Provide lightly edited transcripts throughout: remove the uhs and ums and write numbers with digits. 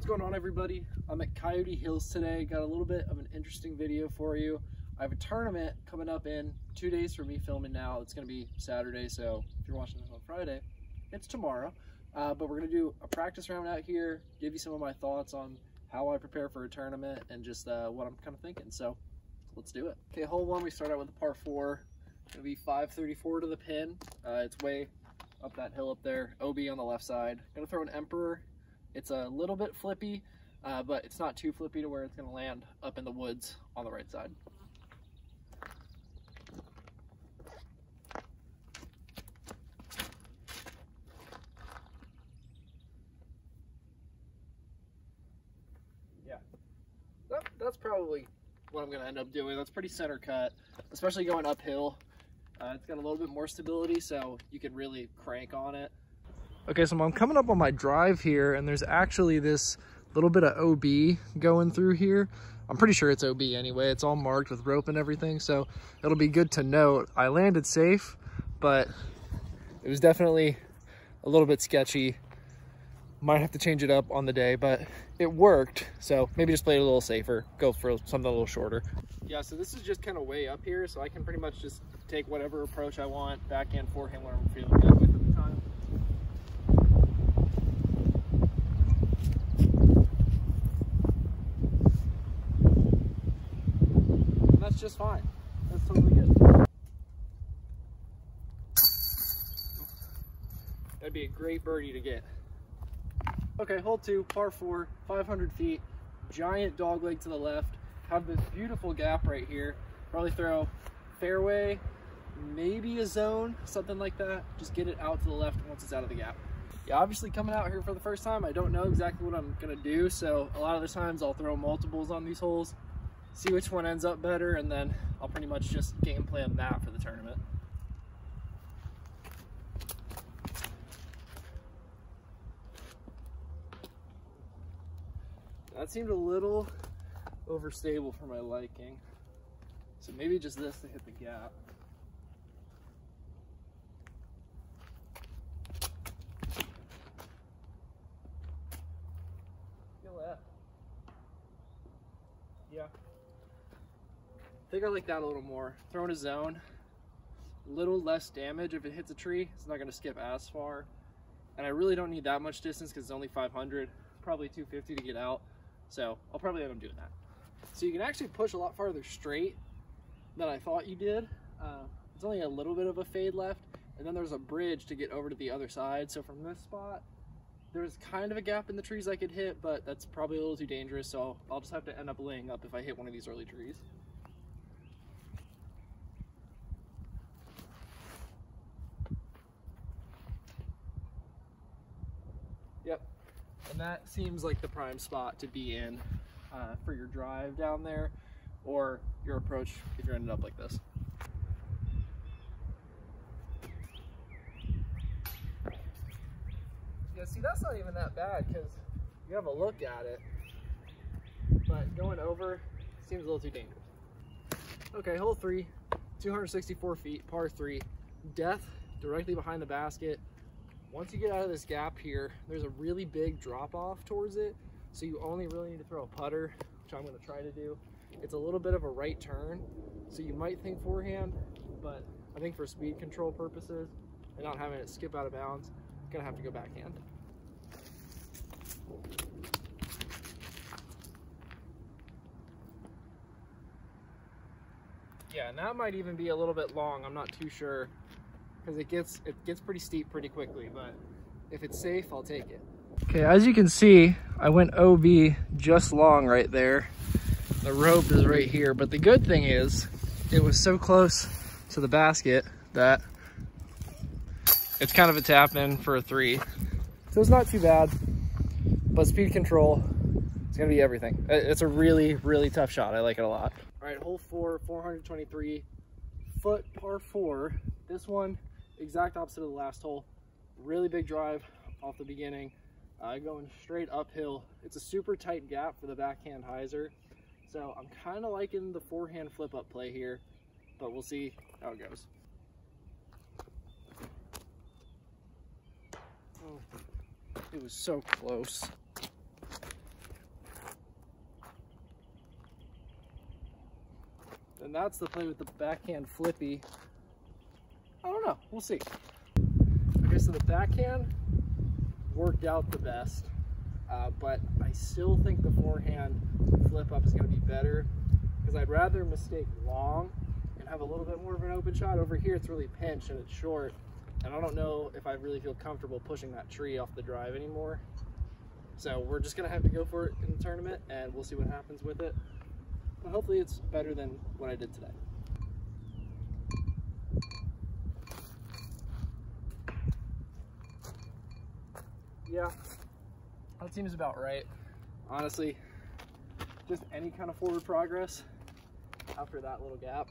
What's going on, everybody? I'm at Coyote Hills today. Got a little bit of an interesting video for you. I have a tournament coming up in 2 days for me filming now. It's going to be Saturday, so if you're watching this on Friday, it's tomorrow. But we're going to do a practice round out here, give you some of my thoughts on how I prepare for a tournament and just what I'm kind of thinking. So let's do it. Okay, hole one, we start out with a par 4. It's going to be 534 to the pin. It's way up that hill up there. OB on the left side. Going to throw an Emperor. It's a little bit flippy, but it's not too flippy to where it's going to land up in the woods on the right side. Yeah, that's probably what I'm going to end up doing. That's pretty center cut, especially going uphill. It's got a little bit more stability, so you can really crank on it. Okay, so I'm coming up on my drive here, and there's actually this little bit of OB going through here. I'm pretty sure it's OB anyway. It's all marked with rope and everything, so it'll be good to note. I landed safe, but it was definitely a little bit sketchy. Might have to change it up on the day, but it worked. So maybe just play it a little safer, go for something a little shorter. Yeah, so this is just kind of way up here, so I can pretty much just take whatever approach I want, backhand, forehand, whatever I'm feeling good with at the time. That's just fine. That's totally good. That'd be a great birdie to get. Okay, hole 2, par 4, 500 feet, giant dog leg to the left. Have this beautiful gap right here. Probably throw fairway, maybe a zone, something like that. Just get it out to the left once it's out of the gap. Yeah, obviously coming out here for the first time, I don't know exactly what I'm gonna do. So a lot of the times I'll throw multiples on these holes, see which one ends up better, and then I'll pretty much just game plan that for the tournament. That seemed a little overstable for my liking. So maybe just this to hit the gap. Feel that? Yeah. I think I like that a little more. Throwing a zone, a little less damage if it hits a tree. It's not going to skip as far. And I really don't need that much distance because it's only 500, probably 250 to get out. So I'll probably end up doing that. So you can actually push a lot farther straight than I thought you did. It's only a little bit of a fade left, and then there's a bridge to get over to the other side. So from this spot, there's kind of a gap in the trees I could hit, but that's probably a little too dangerous, so I'll just have to end up laying up if I hit one of these early trees. Yep, and that seems like the prime spot to be in for your drive down there, or your approach if you're ended up like this. Yeah, see, that's not even that bad because you have a look at it, but going over seems a little too dangerous. Okay, hole 3, 264 feet, par 3, death directly behind the basket. Once you get out of this gap here, there's a really big drop off towards it, so you only really need to throw a putter, which I'm going to try to do. It's a little bit of a right turn, so you might think forehand, but I think for speed control purposes and not having it skip out of bounds, I'm going to have to go backhand. Yeah, and that might even be a little bit long, I'm not too sure, because it gets pretty steep pretty quickly, but if it's safe, I'll take it. Okay, as you can see, I went OB just long right there. The rope is right here, but the good thing is it was so close to the basket that it's kind of a tap in for a 3. So it's not too bad, but speed control is gonna be everything. It's a really, really tough shot. I like it a lot. All right, hole 4, 423 foot par 4. This one, exact opposite of the last hole. Really big drive off the beginning, going straight uphill. It's a super tight gap for the backhand hyzer. So I'm kind of liking the forehand flip up play here, but we'll see how it goes. Oh, it was so close. then that's the play with the backhand flippy. I don't know, we'll see. Okay, so the backhand worked out the best, but I still think the forehand flip up is gonna be better because I'd rather mistake long and have a little bit more of an open shot. Over here, it's really pinched and it's short, and I don't know if I really feel comfortable pushing that tree off the drive anymore. So we're just gonna have to go for it in the tournament and we'll see what happens with it. But hopefully it's better than what I did today. Yeah, that seems about right. Honestly, just any kind of forward progress after that little gap,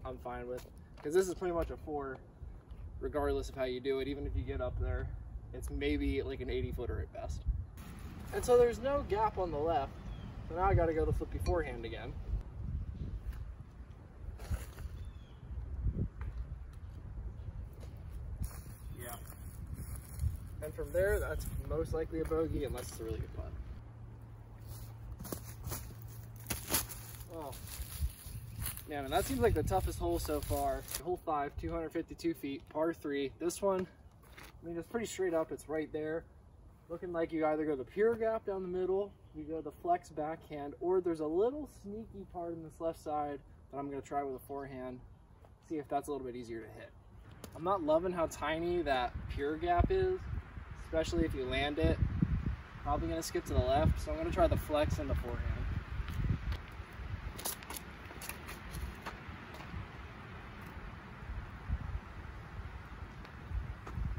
I'm fine with. Because this is pretty much a 4, regardless of how you do it. Even if you get up there, it's maybe like an 80-footer at best. And so there's no gap on the left, so now I gotta go to flippy forehand again. Yeah. And from there, that's most likely a bogey unless it's a really good putt. Oh. Man, and that seems like the toughest hole so far. Hole 5, 252 feet, par 3. This one, I mean, it's pretty straight up. It's right there. Looking like you either go the pure gap down the middle, you go the flex backhand, or there's a little sneaky part in this left side that I'm going to try with a forehand. See if that's a little bit easier to hit. I'm not loving how tiny that pure gap is, especially if you land it. Probably going to skip to the left, so I'm going to try the flex and the forehand.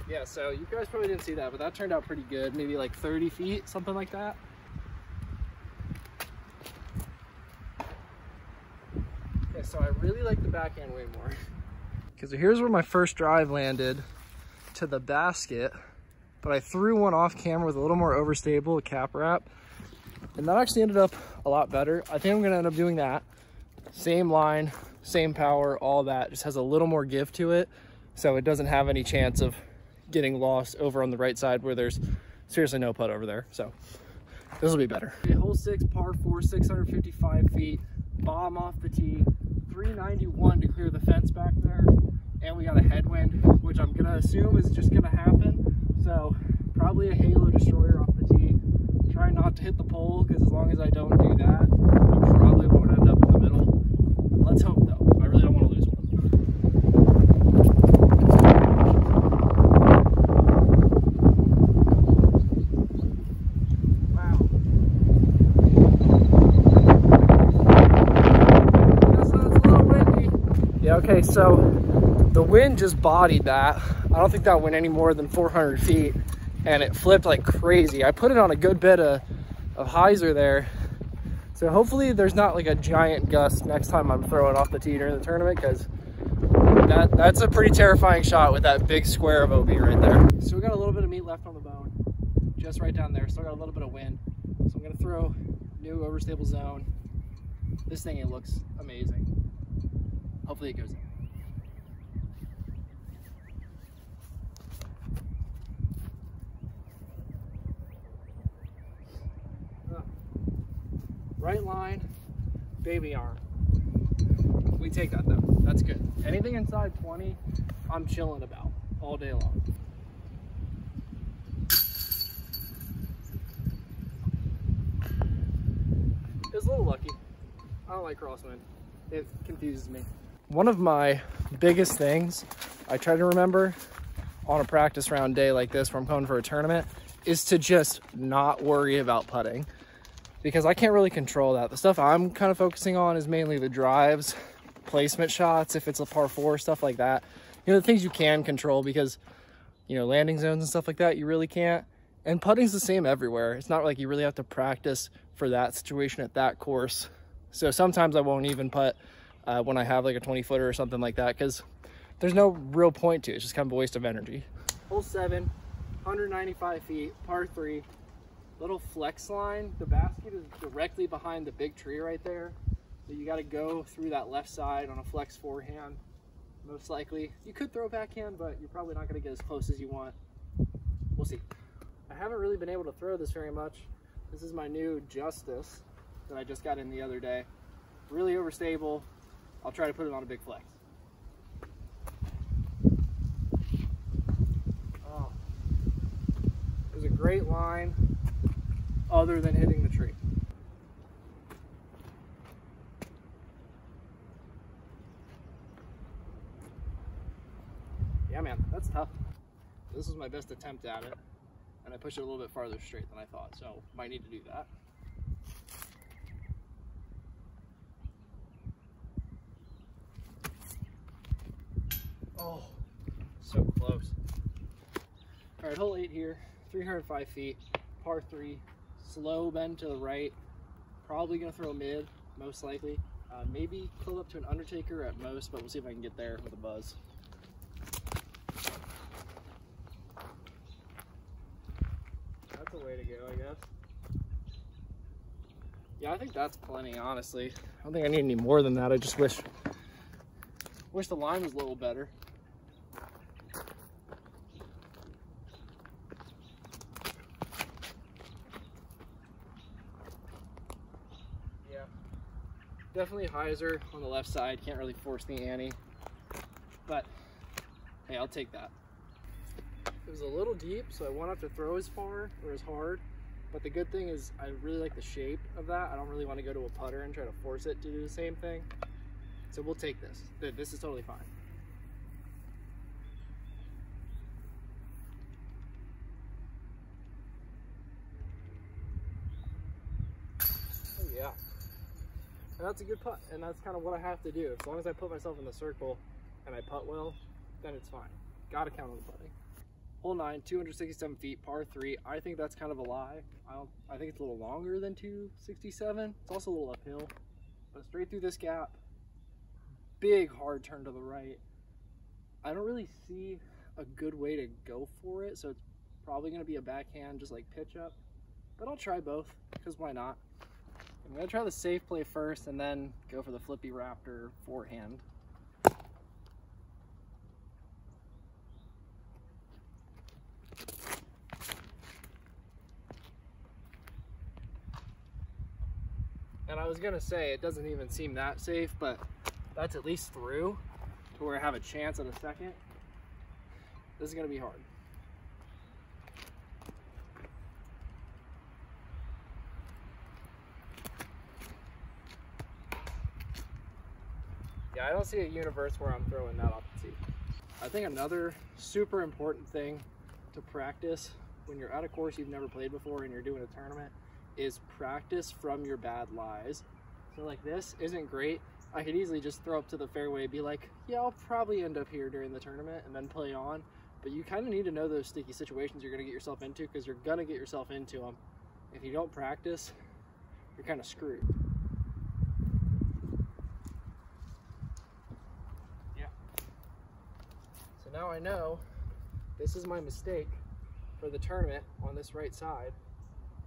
Yeah, so you guys probably didn't see that, but that turned out pretty good. Maybe like 30 feet, something like that. Okay, so I really like the backhand way more. Because here's where my first drive landed to the basket, but I threw one off camera with a little more overstable, a cap wrap, and that actually ended up a lot better. I think I'm gonna end up doing that. Same line, same power, all that, just has a little more give to it, so it doesn't have any chance of getting lost over on the right side where there's seriously no putt over there. So this will be better. Okay, hole 6, par 4, 655 feet, bomb off the tee, 391 to clear the fence back there, and we got a headwind, which I'm gonna assume is just gonna happen. So probably a halo destroyer off the tee. Try not to hit the pole, because as long as I don't do that, I probably won't end up in the middle. Let's hope though. I really don't want to lose one. Okay, so the wind just bodied that. I don't think that went any more than 400 feet, and it flipped like crazy. I put it on a good bit of hyzer there, so hopefully there's not like a giant gust next time I'm throwing off the tee during the tournament, because that's a pretty terrifying shot with that big square of OB right there. So we got a little bit of meat left on the bone, just right down there. Still got a little bit of wind, so I'm gonna throw new overstable zone. This thing, it looks amazing. Hopefully it goes in. Right line, baby arm. We take that though, that's good. Anything inside 20, I'm chilling about all day long. It was a little lucky. I don't like crosswind. It confuses me. One of my biggest things I try to remember on a practice round day like this where I'm going for a tournament is to just not worry about putting, because I can't really control that. The stuff I'm kind of focusing on is mainly the drives, placement shots, if it's a par 4, stuff like that. You know, the things you can control, because, you know, landing zones and stuff like that, you really can't. And putting's the same everywhere. It's not like you really have to practice for that situation at that course. So sometimes I won't even putt when I have like a 20-footer or something like that, because there's no real point to it. It's just kind of a waste of energy. Hole 7, 195 feet, par 3, little flex line. The basket is directly behind the big tree right there. So you got to go through that left side on a flex forehand, most likely. You could throw backhand, but you're probably not going to get as close as you want. We'll see. I haven't really been able to throw this very much. This is my new Justice that I just got in the other day. Really overstable. I'll try to put it on a big flex. Oh, it was a great line other than hitting the tree. Yeah, man, that's tough. This was my best attempt at it, and I pushed it a little bit farther straight than I thought, so might need to do that. Oh, so close. All right, hole 8 here, 305 feet, par 3, slow bend to the right, probably gonna throw mid, most likely. Maybe pull up to an undertaker at most, but we'll see if I can get there with a buzz. That's a way to go, I guess. Yeah, I think that's plenty, honestly. I don't think I need any more than that. I just wish the line was a little better. Yeah, definitely hyzer on the left side. Can't really force the ante, but hey, I'll take that. It was a little deep, so I won't have to throw as far or as hard, but the good thing is I really like the shape of that. I don't really want to go to a putter and try to force it to do the same thing, so we'll take this. This is totally fine. Oh yeah, and that's a good putt, and that's kind of what I have to do. As long as I put myself in the circle and I putt well, then it's fine. Gotta count on the putting. Hole 9, 267 feet, par 3. I think that's kind of a lie. I think it's a little longer than 267. It's also a little uphill, but straight through this gap, big hard turn to the right. I don't really see a good way to go for it, so it's probably gonna be a backhand, just like pitch up, but I'll try both, because why not? I'm gonna try the safe play first and then go for the flippy Raptor forehand. And I was gonna say, it doesn't even seem that safe, but that's at least through to where I have a chance at a second. This is gonna be hard. Yeah, I don't see a universe where I'm throwing that off the tee. I think another super important thing to practice when you're at a course you've never played before and you're doing a tournament is practice from your bad lies. So like, this isn't great. I could easily just throw up to the fairway, be like, yeah, I'll probably end up here during the tournament, and then play on. But you kind of need to know those sticky situations you're going to get yourself into, because you're going to get yourself into them. If you don't practice, you're kind of screwed. Yeah. So now I know this is my mistake for the tournament on this right side.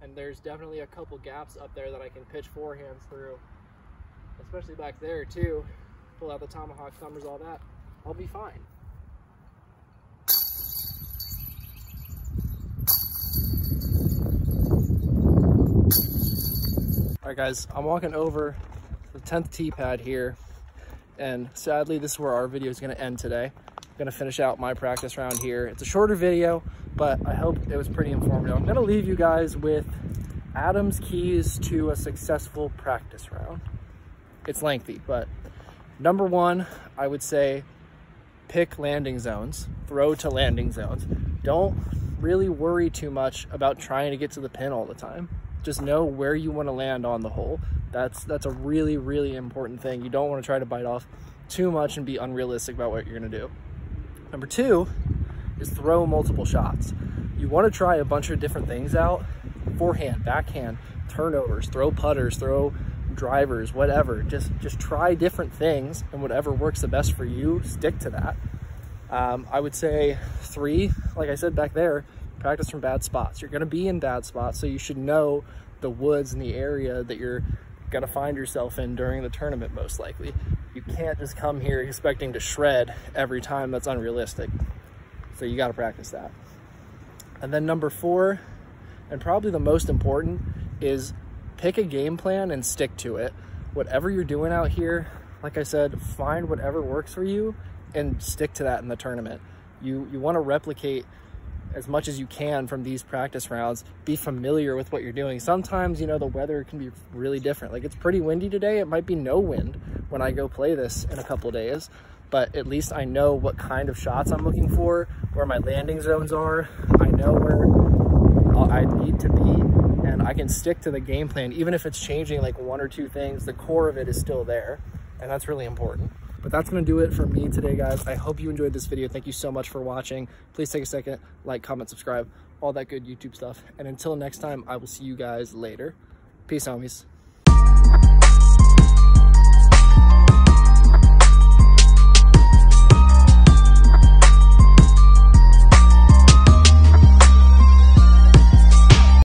And there's definitely a couple gaps up there that I can pitch forehands through, especially back there too. Pull out the tomahawk thumbers, all that. I'll be fine. All right, guys, I'm walking over the 10th tee pad here, and sadly, this is where our video is going to end today. I'm going to finish out my practice round here. It's a shorter video, but I hope it was pretty informative. I'm going to leave you guys with Adam's keys to a successful practice round. It's lengthy, but number one, I would say pick landing zones, throw to landing zones. Don't really worry too much about trying to get to the pin all the time. Just know where you want to land on the hole. That's a really, really important thing. You don't want to try to bite off too much and be unrealistic about what you're going to do. Number two is throw multiple shots. You want to try a bunch of different things out. Forehand, backhand, turnovers, throw putters, throw drivers, whatever. Just try different things, and whatever works the best for you, stick to that. I would say 3, like I said back there, practice from bad spots. You're going to be in bad spots, so you should know the woods and the area that you're going to find yourself in during the tournament, most likely. You can't just come here expecting to shred every time. That's unrealistic. So you got to practice that. And then number 4, and probably the most important, is pick a game plan and stick to it. Whatever you're doing out here, like I said, find whatever works for you and stick to that in the tournament. You want to replicate as much as you can from these practice rounds. Be familiar with what you're doing. Sometimes, you know, the weather can be really different. Like, it's pretty windy today. It might be no wind when I go play this in a couple of days, but at least I know what kind of shots I'm looking for, where my landing zones are. I know where I need to be, and I can stick to the game plan. Even if it's changing like 1 or 2 things, the core of it is still there, and that's really important. But that's going to do it for me today, guys. I hope you enjoyed this video. Thank you so much for watching. Please take a second, like, comment, subscribe, all that good YouTube stuff. And until next time, I will see you guys later. Peace, homies.